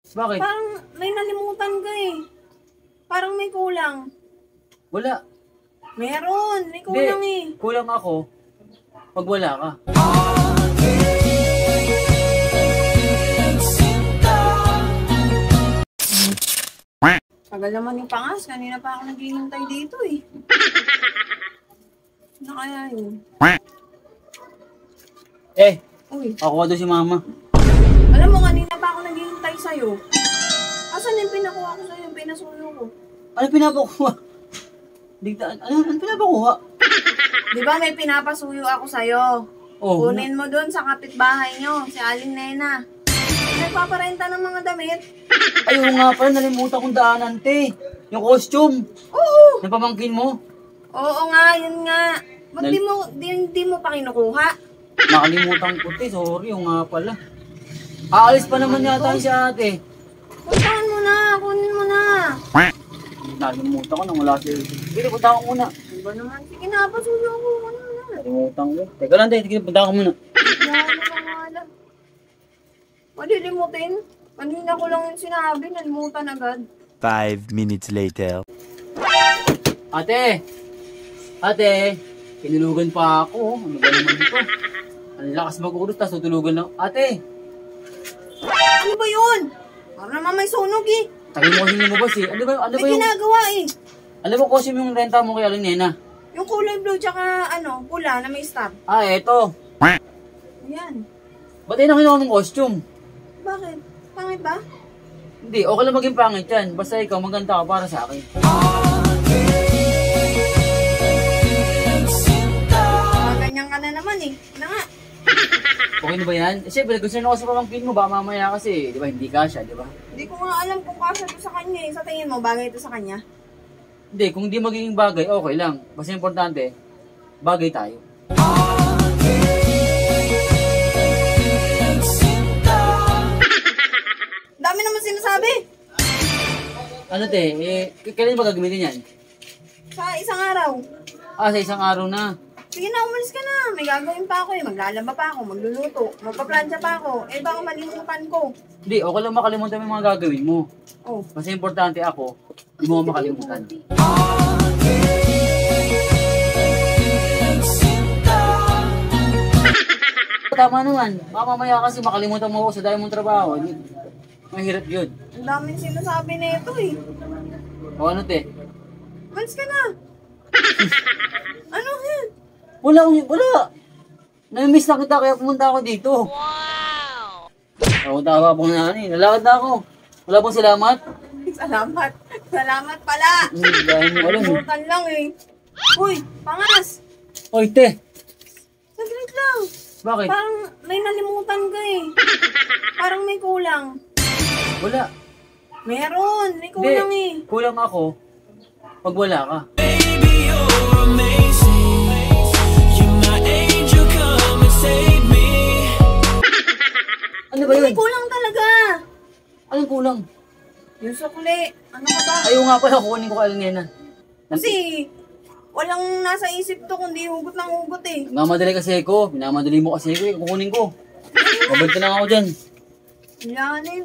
Bakit? Parang may nalimutan ka eh. Parang may kulang. Wala. Meron, may kulang eh. Kulang ako pag wala ka. Tagal naman yung pangas. Kanina pa ako naghihintay dito eh. Ano kaya yun? Uy. Ako doon si mama. Alam mo, kanina pa ako naghihintay sa'yo. Asan yung pinakuha ko sa'yo, yung pinasuyo ko? Ano pinapakuha? Ano pinapakuha? Di ba may pinapasuyo ako sa'yo? Oh, Kunin mo dun sa kapitbahay nyo, si Aling Nena. Nagpaparenta ng mga damit. Ayaw nga pala, nalimutan kong daanan, te. Yung costume. Oo. Yung pamangkin mo. Oo nga, yun nga. Ba't di mo pa kinukuha? Nakalimutan ko, te. Sorry, yung nga pala. Aalis pa naman yata si ate. Puntahan mo na, kunin mo na. Nalimutan ko nang wala siya. Sige, punta ko muna. Di ba naman? Sige na, pasuyo ko. Ano na? Nalimutan ko. Teka lang, te. Sige, punta ko muna. Malilimutin. Kanina ko lang yung sinabi, nalimutan agad. 5 minutes later. Ate! Ate! Tinulugan pa ako. Ano ba naman ito? Ang lakas mag-uros, tapos tutulugan lang. Ate! Ano ba yun? Parang naman may sunog eh. Tagal mo kasi lumabas eh. Ano ba May yung... ginagawa eh. Ano ba kasi yung renta mo kay Aling Nena? Yung kulay blue tsaka pula na may star. Ah, eto. Ayan. Ba't yun ang kinuha mong costume? Bakit? Pangit ba? Hindi, okay lang maging pangit yan. Basta ikaw, maganda ka para sa akin. Ganyan ka na naman eh. Na nga. Okay na ba yan? Eh, siyempre, gusto na ako sa pamangkin mo. Baka mamaya kasi, di ba, hindi ka siya, di ba? Hindi ko nga alam kung kasya to sa kanya eh. Sa tingin mo, bagay ito sa kanya? Hindi, kung di magiging bagay, okay lang. Basta importante, bagay tayo. Dami naman sinasabi. Ano te, kailan ba gagamitin yan? Sa isang araw. Ah, sa isang araw na. Sige na, umalis ka na. May gagawin pa ako eh. Maglalaba pa ako, magluluto, magpaplansya pa ako. Eh baka malimutan ko. Hindi, okay lang makalimutan mo yung mga gagawin mo. Oh. Kasi importante ako, hindi mo makalimutan. Tama naman. Baka mamaya kasi makalimutan mo ako sa dahil mong trabaho. Mahirap yun. Ang daming sinasabi na ito eh. O ano te? Umalis ka na. Ano yan? Wala. Nami-miss na kita kaya pumunta ako dito. Wow! Ako tawa po na ano eh. Lalakad na ako. Wala pong salamat. Salamat. Salamat pala. Dahil mo alam eh. Kalimutan lang eh. Uy, pangas. Oy te! Saglit lang. Bakit? Parang may nalimutan ka eh. Parang may kulang. Wala. Meron. May kulang eh. Kulang ako pag wala ka. Baby, you're amazing. You're my angel, come and save me. Ano ba yun? May kulang talaga. Anong kulang? Yung sukli. Ano ka ba? Ayaw nga pala kukunin ko kay Aling Nena. Kasi walang nasa isip to kundi hugot ng hugot eh. Nagmamadali kasi ako. Minamadali mo kasi ako eh. Kukunin ko. Babalik na lang ako dyan. Ilanin.